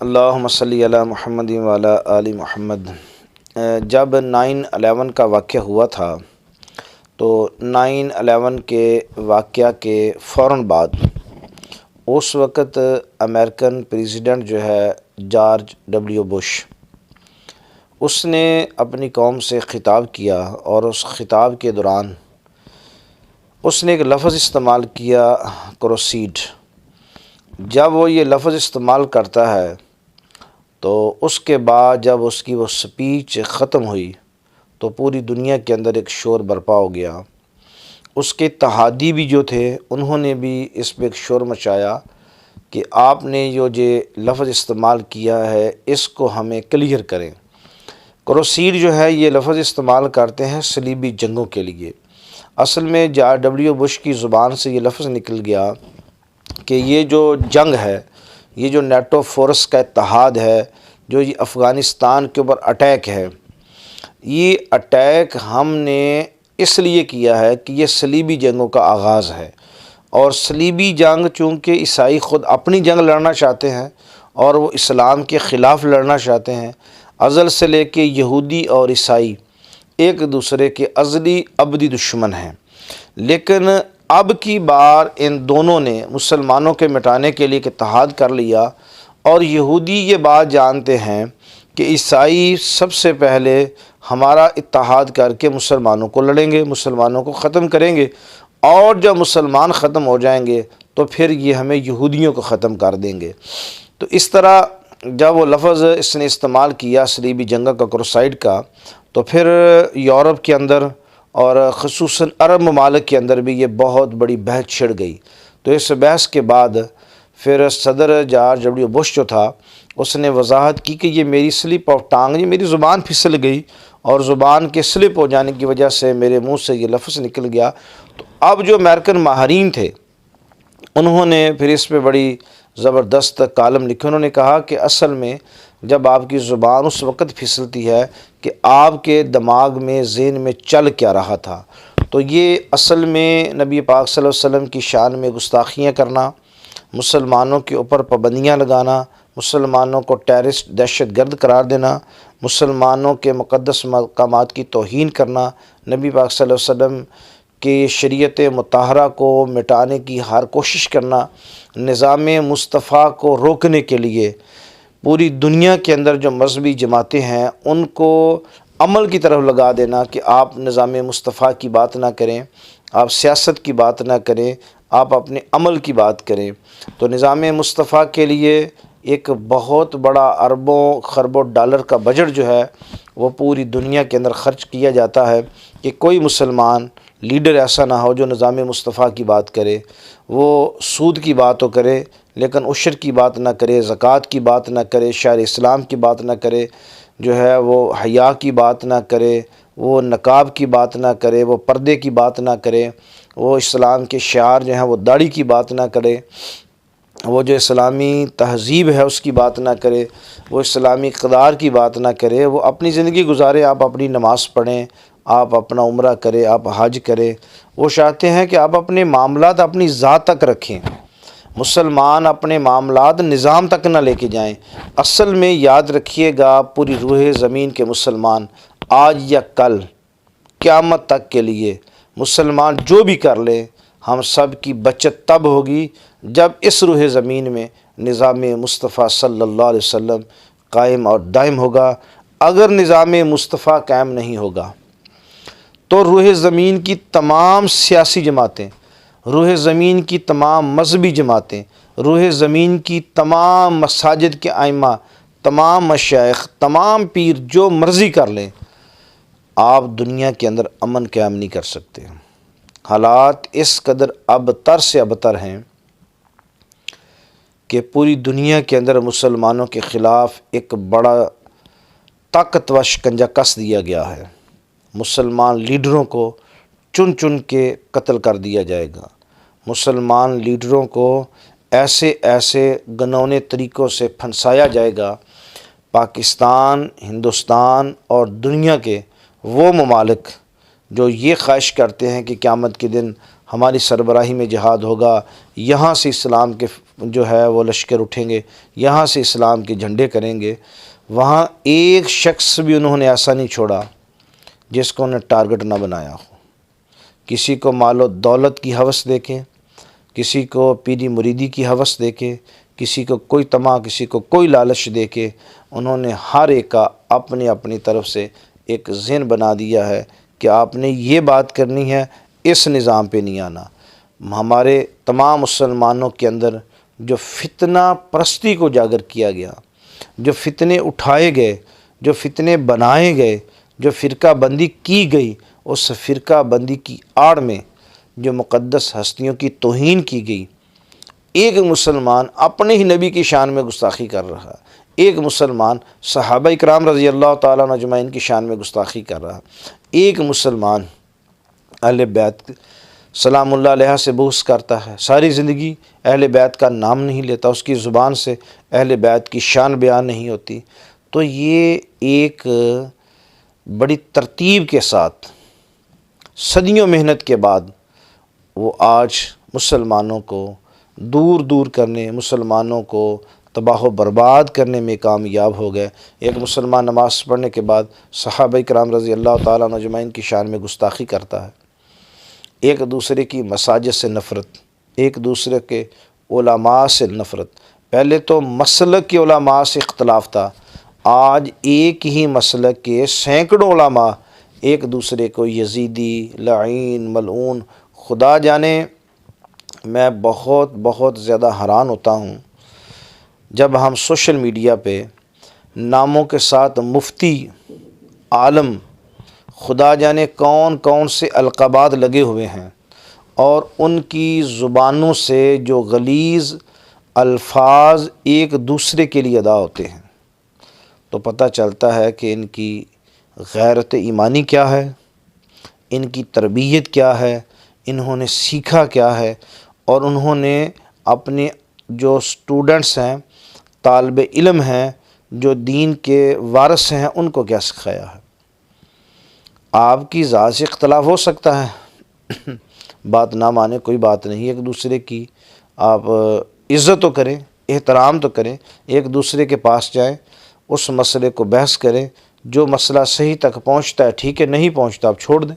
اللہم صلی علی محمد وعلی آل محمد۔ جب 9/11 کا واقعہ ہوا تھا تو 9/11 کے واقعہ کے فوراً بعد اس وقت امریکن پریزیڈنٹ جو ہے جارج ڈبلیو بش، اس نے اپنی قوم سے خطاب کیا اور اس خطاب کے دوران اس نے ایک لفظ استعمال کیا، کروسیڈ۔ جب وہ یہ لفظ استعمال کرتا ہے تو اس کے بعد جب اس کی وہ سپیچ ختم ہوئی تو پوری دنیا کے اندر ایک شور برپا ہو گیا۔ اس کے اتحادی بھی جو تھے انہوں نے بھی اس پہ ایک شور مچایا کہ آپ نے جو لفظ استعمال کیا ہے اس کو ہمیں کلیئر کریں۔ کروسیڈ جو ہے یہ لفظ استعمال کرتے ہیں صلیبی جنگوں کے لیے۔ اصل میں جارج ڈبلیو بش کی زبان سے یہ لفظ نکل گیا کہ یہ جو جنگ ہے، یہ جو نیٹو فورس کا اتحاد ہے، جو یہ افغانستان کے اوپر اٹیک ہے، یہ اٹیک ہم نے اس لیے کیا ہے کہ یہ صلیبی جنگوں کا آغاز ہے، اور صلیبی جنگ چونکہ عیسائی خود اپنی جنگ لڑنا چاہتے ہیں اور وہ اسلام کے خلاف لڑنا چاہتے ہیں، ازل سے لے کے یہودی اور عیسائی ایک دوسرے کے ازلی ابدی دشمن ہیں، لیکن اب کی بار ان دونوں نے مسلمانوں کے مٹانے کے لیے اتحاد کر لیا، اور یہودی یہ بات جانتے ہیں کہ عیسائی سب سے پہلے ہمارا اتحاد کر کے مسلمانوں کو لڑیں گے، مسلمانوں کو ختم کریں گے، اور جب مسلمان ختم ہو جائیں گے تو پھر یہ ہمیں یہودیوں کو ختم کر دیں گے۔ تو اس طرح جب وہ لفظ اس نے استعمال کیا صلیبی جنگ کا، کروسائڈ کا، تو پھر یورپ کے اندر اور خصوصاً عرب ممالک کے اندر بھی یہ بہت بڑی بحث چھڑ گئی۔ تو اس بحث کے بعد پھر صدر جارج ڈبلیو بش جو تھا اس نے وضاحت کی کہ یہ میری سلپ آف ٹانگ، یہ میری زبان پھسل گئی، اور زبان کے سلپ ہو جانے کی وجہ سے میرے منہ سے یہ لفظ نکل گیا۔ تو اب جو امریکن ماہرین تھے انہوں نے پھر اس پہ بڑی زبردست کالم لکھے۔ انہوں نے کہا کہ اصل میں جب آپ کی زبان اس وقت پھسلتی ہے کہ آپ کے دماغ میں، ذہن میں چل کیا رہا تھا، تو یہ اصل میں نبی پاک صلی اللہ علیہ وسلم کی شان میں گستاخیاں کرنا، مسلمانوں کے اوپر پابندیاں لگانا، مسلمانوں کو ٹیررسٹ، دہشت گرد قرار دینا، مسلمانوں کے مقدس مقامات کی توہین کرنا، نبی پاک صلی اللہ علیہ وسلم کی شریعت مطہرہ کو مٹانے کی ہر کوشش کرنا، نظام مصطفیٰ کو روکنے کے لیے پوری دنیا کے اندر جو مذہبی جماعتیں ہیں ان کو عمل کی طرف لگا دینا کہ آپ نظام مصطفیٰ کی بات نہ کریں، آپ سیاست کی بات نہ کریں، آپ اپنے عمل کی بات کریں۔ تو نظام مصطفیٰ کے لیے ایک بہت بڑا اربوں خربوں ڈالر کا بجٹ جو ہے وہ پوری دنیا کے اندر خرچ کیا جاتا ہے کہ کوئی مسلمان لیڈر ایسا نہ ہو جو نظام مصطفیٰ کی بات کرے، وہ سود کی بات تو کرے لیکن عشر کی بات نہ کرے، زکوٰۃ کی بات نہ کرے، شعائر اسلام کی بات نہ کرے، جو ہے وہ حیا کی بات نہ کرے، وہ نقاب کی بات نہ کرے، وہ پردے کی بات نہ کرے، وہ اسلام کے شعار جو ہیں وہ داڑھی کی بات نہ کرے، وہ جو اسلامی تہذیب ہے اس کی بات نہ کرے، وہ اسلامی اقدار کی بات نہ کرے، وہ اپنی زندگی گزارے، آپ اپنی نماز پڑھیں، آپ اپنا عمرہ کریں، آپ حج کریں۔ وہ چاہتے ہیں کہ آپ اپنے معاملات اپنی ذات تک رکھیں، مسلمان اپنے معاملات نظام تک نہ لے کے جائیں۔ اصل میں یاد رکھیے گا، پوری روح زمین کے مسلمان آج یا کل قیامت تک کے لیے مسلمان جو بھی کر لیں، ہم سب کی بچت تب ہوگی جب اس روح زمین میں نظام مصطفیٰ صلی اللہ علیہ وسلم قائم اور دائم ہوگا۔ اگر نظام مصطفیٰ قائم نہیں ہوگا تو روح زمین کی تمام سیاسی جماعتیں، روح زمین کی تمام مذہبی جماعتیں، روح زمین کی تمام مساجد کے ائمہ، تمام مشائخ، تمام پیر جو مرضی کر لیں، آپ دنیا کے اندر امن قائم نہیں کر سکتے۔ حالات اس قدر ابتر سے ابتر ہیں کہ پوری دنیا کے اندر مسلمانوں کے خلاف ایک بڑا طاقتور شکنجہ کس دیا گیا ہے۔ مسلمان لیڈروں کو چن چن کے قتل کر دیا جائے گا، مسلمان لیڈروں کو ایسے ایسے گھنونے طریقوں سے پھنسایا جائے گا۔ پاکستان، ہندوستان اور دنیا کے وہ ممالک جو یہ خواہش کرتے ہیں کہ قیامت کے دن ہماری سربراہی میں جہاد ہوگا، یہاں سے اسلام کے جو ہے وہ لشکر اٹھیں گے، یہاں سے اسلام کے جھنڈے کریں گے، وہاں ایک شخص بھی انہوں نے ایسا نہیں چھوڑا جس کو انہیں ٹارگٹ نہ بنایا ہو۔ کسی کو مال و دولت کی ہوس دے کے، کسی کو پیری مریدی کی ہوس دے کے، کسی کو کوئی طمع، کسی کو کوئی لالچ دے کے انہوں نے ہر ایک کا اپنی اپنی طرف سے ایک ذہن بنا دیا ہے کہ آپ نے یہ بات کرنی ہے، اس نظام پہ نہیں آنا۔ ہمارے تمام مسلمانوں کے اندر جو فتنہ پرستی کو اجاگر کیا گیا، جو فتنے اٹھائے گئے، جو فتنے بنائے گئے، جو فرقہ بندی کی گئی، اس فرقہ بندی کی آڑ میں جو مقدس ہستیوں کی توہین کی گئی، ایک مسلمان اپنے ہی نبی کی شان میں گستاخی کر رہا، ایک مسلمان صحابہ اکرام رضی اللہ تعالیٰ عنہ اجمعین کی شان میں گستاخی کر رہا، ایک مسلمان اہل بیت سلام اللہ علیہ سے بغض کرتا ہے، ساری زندگی اہل بیت کا نام نہیں لیتا، اس کی زبان سے اہل بیت کی شان بیان نہیں ہوتی، تو یہ ایک بڑی ترتیب کے ساتھ صدیوں محنت کے بعد وہ آج مسلمانوں کو دور دور کرنے، مسلمانوں کو تباہ و برباد کرنے میں کامیاب ہو گئے۔ ایک مسلمان نماز پڑھنے کے بعد صحابہ کرام رضی اللہ تعالیٰ عنہ اجمعین کی شان میں گستاخی کرتا ہے، ایک دوسرے کی مساجد سے نفرت، ایک دوسرے کے علماء سے نفرت۔ پہلے تو مسلک کے علماء سے اختلاف تھا، آج ایک ہی مسلک کے سینکڑوں علماء ایک دوسرے کو یزیدی، لعین، ملعون، خدا جانے میں بہت زیادہ حیران ہوتا ہوں جب ہم سوشل میڈیا پہ ناموں کے ساتھ مفتی، عالم، خدا جانے کون سے القابات لگے ہوئے ہیں، اور ان کی زبانوں سے جو غلیظ الفاظ ایک دوسرے کے لیے ادا ہوتے ہیں، تو پتہ چلتا ہے کہ ان کی غیرت ایمانی کیا ہے، ان کی تربیت کیا ہے، انہوں نے سیکھا کیا ہے، اور انہوں نے اپنے جو سٹوڈنٹس ہیں، طالب علم ہیں، جو دین کے وارث ہیں، ان کو کیا سکھایا ہے۔ آپ کی ذات سے اختلاف ہو سکتا ہے، بات نہ مانے کوئی بات نہیں، ایک دوسرے کی آپ عزت تو کریں، احترام تو کریں، ایک دوسرے کے پاس جائیں، اس مسئلے کو بحث کریں، جو مسئلہ صحیح تک پہنچتا ہے ٹھیک ہے، نہیں پہنچتا آپ چھوڑ دیں،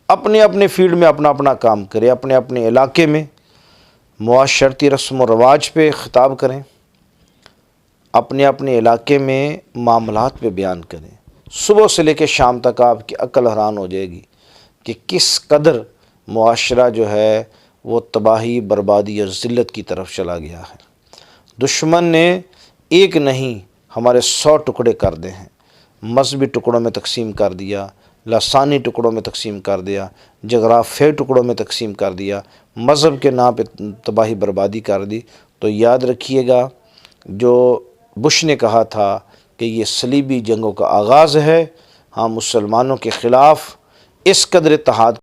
اپنے اپنے فیلڈ میں اپنا کام کریں، اپنے اپنے علاقے میں معاشرتی رسم و رواج پہ خطاب کریں، اپنے اپنے علاقے میں معاملات پہ بیان کریں۔ صبح سے لے کے شام تک آپ کی عقل حیران ہو جائے گی کہ کس قدر معاشرہ جو ہے وہ تباہی، بربادی اور ذلت کی طرف چلا گیا ہے۔ دشمن نے ایک نہیں ہمارے 100 ٹکڑے کر دے ہیں، مذہبی ٹکڑوں میں تقسیم کر دیا، لسانی ٹکڑوں میں تقسیم کر دیا، جغرافیائی ٹکڑوں میں تقسیم کر دیا، مذہب کے نام پہ تباہی بربادی کر دی۔ تو یاد رکھیے گا، جو بش نے کہا تھا کہ یہ صلیبی جنگوں کا آغاز ہے، ہم مسلمانوں کے خلاف اس قدر اتحاد